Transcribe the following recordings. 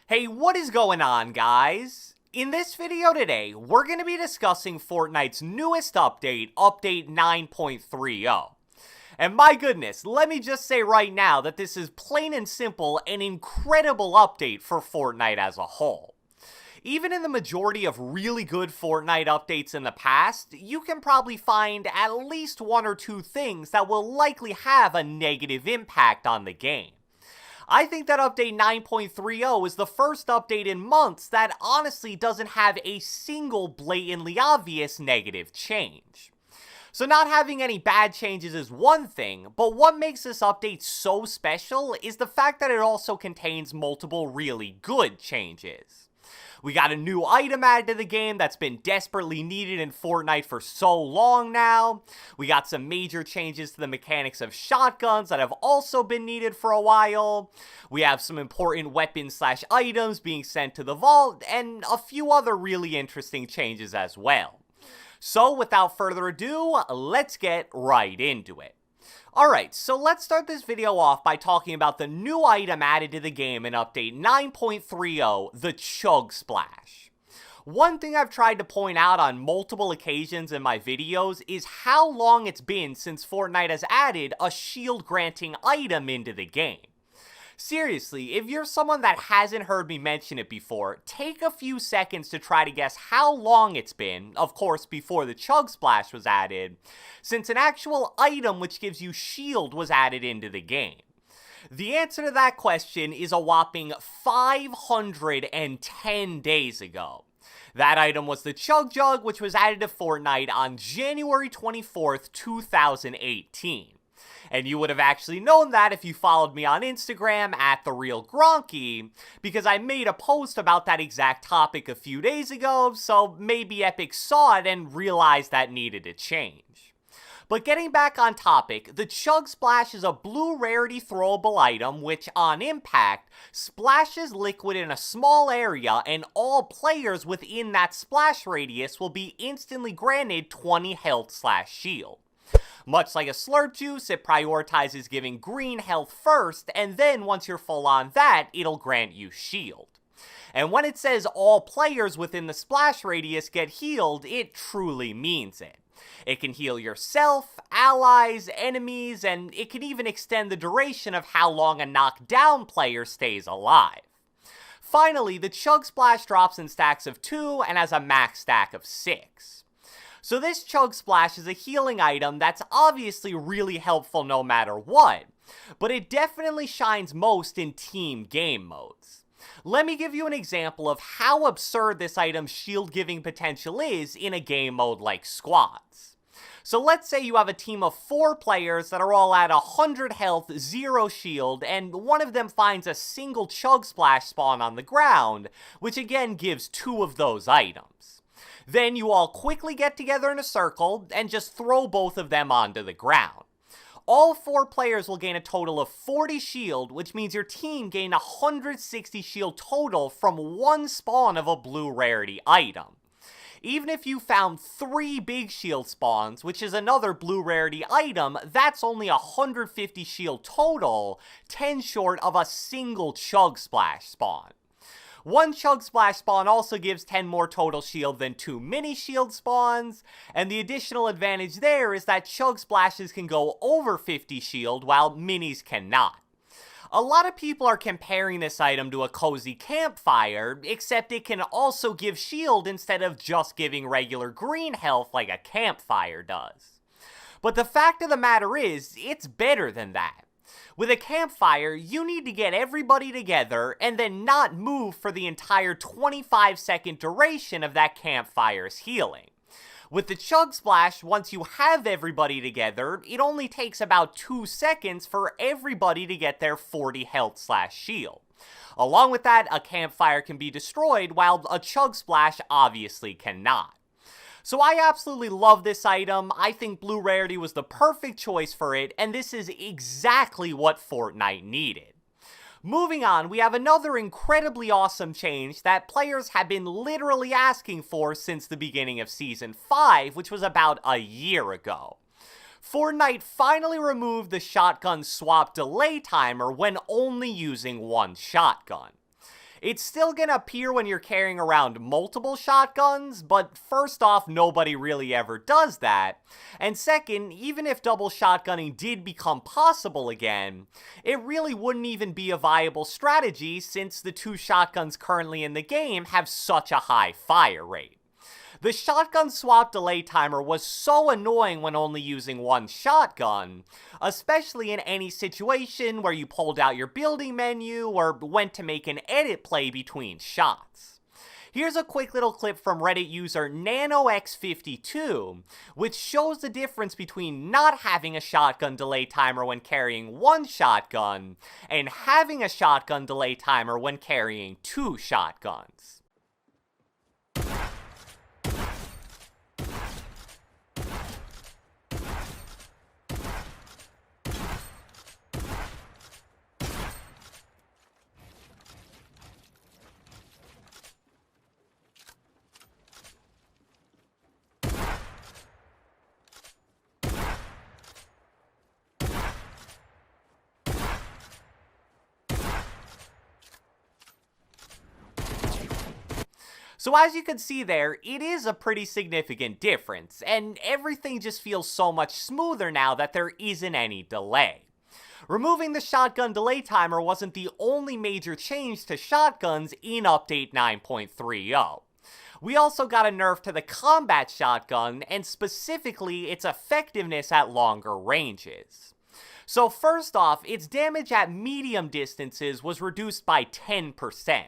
Hey, what is going on, guys? In this video today, we're going to be discussing Fortnite's newest update, Update 9.30. And my goodness, let me just say right now that this is plain and simple an incredible update for Fortnite as a whole. Even in the majority of really good Fortnite updates in the past, you can probably find at least one or two things that will likely have a negative impact on the game. I think that update 9.30 is the first update in months that honestly doesn't have a single blatantly obvious negative change. So not having any bad changes is one thing, but what makes this update so special is the fact that it also contains multiple really good changes. We got a new item added to the game that's been desperately needed in Fortnite for so long now. We got some major changes to the mechanics of shotguns that have also been needed for a while. We have some important weapons/items being sent to the vault, and a few other really interesting changes as well. So without further ado, let's get right into it. Alright, so let's start this video off by talking about the new item added to the game in Update 9.30, the Chug Splash. One thing I've tried to point out on multiple occasions in my videos is how long it's been since Fortnite has added a shield-granting item into the game. Seriously, if you're someone that hasn't heard me mention it before, take a few seconds to try to guess how long it's been, of course before the Chug Splash was added, since an actual item which gives you shield was added into the game. The answer to that question is a whopping 510 days ago. That item was the Chug Jug, which was added to Fortnite on January 24th, 2018. And you would have actually known that if you followed me on Instagram at @GronKy, because I made a post about that exact topic a few days ago, so maybe Epic saw it and realized that needed to change. But getting back on topic, the Chug Splash is a blue rarity throwable item which, on impact, splashes liquid in a small area, and all players within that splash radius will be instantly granted 20 health/shield. Much like a slurp juice, it prioritizes giving green health first, and then once you're full on that, it'll grant you shield. And when it says all players within the splash radius get healed, it truly means it. It can heal yourself, allies, enemies, and it can even extend the duration of how long a knocked down player stays alive. Finally, the Chug Splash drops in stacks of 2 and has a max stack of 6. So this Chug Splash is a healing item that's obviously really helpful no matter what, but it definitely shines most in team game modes. Let me give you an example of how absurd this item's shield giving potential is in a game mode like squads. So let's say you have a team of 4 players that are all at 100 health, 0 shield, and one of them finds a single Chug Splash spawn on the ground, which again gives 2 of those items. Then you all quickly get together in a circle and just throw both of them onto the ground. All 4 players will gain a total of 40 shield, which means your team gained 160 shield total from one spawn of a blue rarity item. Even if you found 3 big shield spawns, which is another blue rarity item, that's only 150 shield total, 10 short of a single Chug Splash spawn. One Chug Splash spawn also gives 10 more total shield than 2 mini shield spawns, and the additional advantage there is that Chug Splashes can go over 50 shield while minis cannot. A lot of people are comparing this item to a cozy campfire, except it can also give shield instead of just giving regular green health like a campfire does. But the fact of the matter is, it's better than that. With a campfire, you need to get everybody together and then not move for the entire 25-second duration of that campfire's healing. With the Chug Splash, once you have everybody together, it only takes about 2 seconds for everybody to get their 40 health/shield. Along with that, a campfire can be destroyed while a Chug Splash obviously cannot. So I absolutely love this item. I think Blue Rarity was the perfect choice for it, and this is exactly what Fortnite needed. Moving on, we have another incredibly awesome change that players have been literally asking for since the beginning of Season 5, which was about a year ago. Fortnite finally removed the shotgun swap delay timer when only using one shotgun. It's still gonna appear when you're carrying around multiple shotguns, but first off, nobody really ever does that. And second, even if double shotgunning did become possible again, it really wouldn't even be a viable strategy since the two shotguns currently in the game have such a high fire rate. The shotgun swap delay timer was so annoying when only using one shotgun, especially in any situation where you pulled out your building menu or went to make an edit play between shots. Here's a quick little clip from Reddit user NanoX52, which shows the difference between not having a shotgun delay timer when carrying one shotgun and having a shotgun delay timer when carrying two shotguns. So as you can see there, it is a pretty significant difference, and everything just feels so much smoother now that there isn't any delay. Removing the shotgun delay timer wasn't the only major change to shotguns in Update 9.30. We also got a nerf to the combat shotgun, and specifically its effectiveness at longer ranges. So first off, its damage at medium distances was reduced by 10%.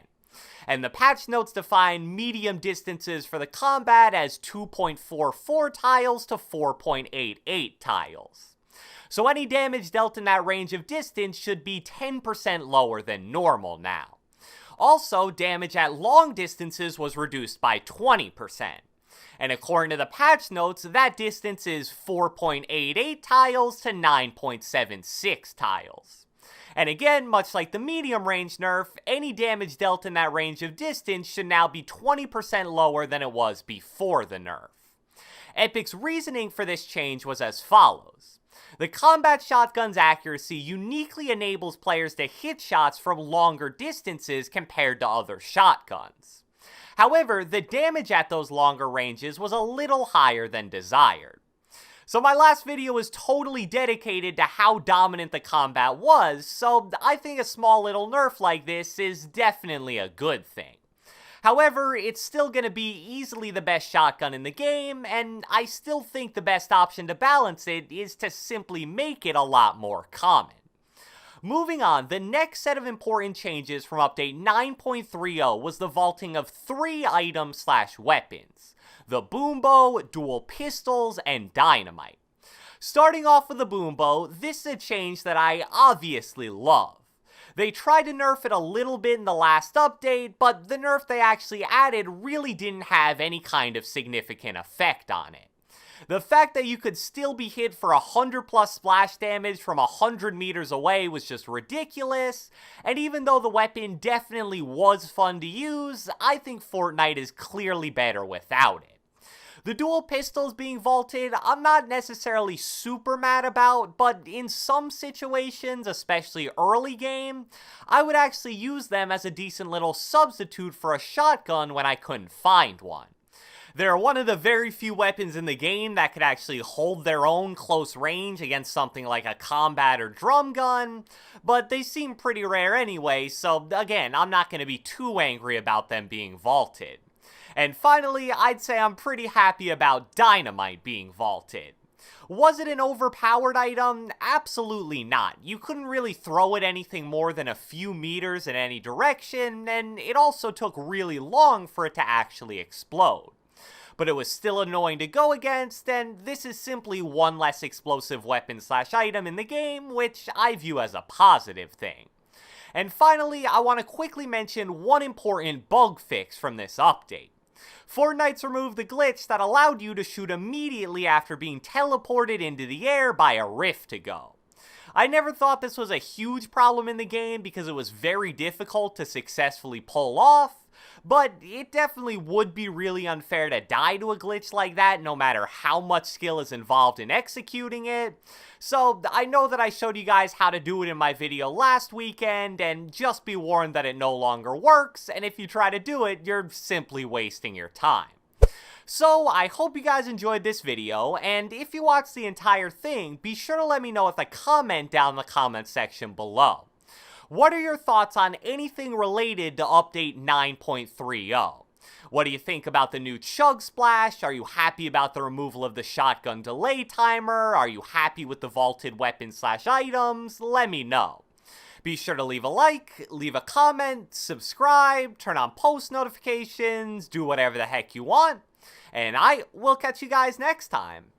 And the patch notes define medium distances for the combat as 2.44 tiles to 4.88 tiles. So any damage dealt in that range of distance should be 10% lower than normal now. Also, damage at long distances was reduced by 20%. And according to the patch notes, that distance is 4.88 tiles to 9.76 tiles. And again, much like the medium range nerf, any damage dealt in that range of distance should now be 20% lower than it was before the nerf. Epic's reasoning for this change was as follows. The combat shotgun's accuracy uniquely enables players to hit shots from longer distances compared to other shotguns. However, the damage at those longer ranges was a little higher than desired. So my last video was totally dedicated to how dominant the combat was, so I think a small little nerf like this is definitely a good thing. However, it's still going to be easily the best shotgun in the game, and I still think the best option to balance it is to simply make it a lot more common. Moving on, the next set of important changes from Update 9.30 was the vaulting of 3 items/weapons. The boom bow, dual pistols, and dynamite. Starting off with the boom bow, this is a change that I obviously love. They tried to nerf it a little bit in the last update, but the nerf they actually added really didn't have any kind of significant effect on it. The fact that you could still be hit for 100 plus splash damage from 100 meters away was just ridiculous, and even though the weapon definitely was fun to use, I think Fortnite is clearly better without it. The dual pistols being vaulted, I'm not necessarily super mad about, but in some situations, especially early game, I would actually use them as a decent little substitute for a shotgun when I couldn't find one. They're one of the very few weapons in the game that could actually hold their own close range against something like a combat or drum gun, but they seem pretty rare anyway, so again, I'm not going to be too angry about them being vaulted. And finally, I'd say I'm pretty happy about dynamite being vaulted. Was it an overpowered item? Absolutely not. You couldn't really throw it anything more than a few meters in any direction, and it also took really long for it to actually explode. But it was still annoying to go against, and this is simply one less explosive weapon/item in the game, which I view as a positive thing. And finally, I want to quickly mention one important bug fix from this update. Fortnite's removed the glitch that allowed you to shoot immediately after being teleported into the air by a rift to go. I never thought this was a huge problem in the game because it was very difficult to successfully pull off, But it definitely would be really unfair to die to a glitch like that, no matter how much skill is involved in executing it. So I know that I showed you guys how to do it in my video last weekend, and just be warned that it no longer works, and if you try to do it, you're simply wasting your time. So, I hope you guys enjoyed this video, and if you watched the entire thing, be sure to let me know with a comment down in the comment section below. What are your thoughts on anything related to Update 9.30? What do you think about the new Chug Splash? Are you happy about the removal of the shotgun delay timer? Are you happy with the vaulted weapons/items? Let me know. Be sure to leave a like, leave a comment, subscribe, turn on post notifications, do whatever the heck you want. And I will catch you guys next time.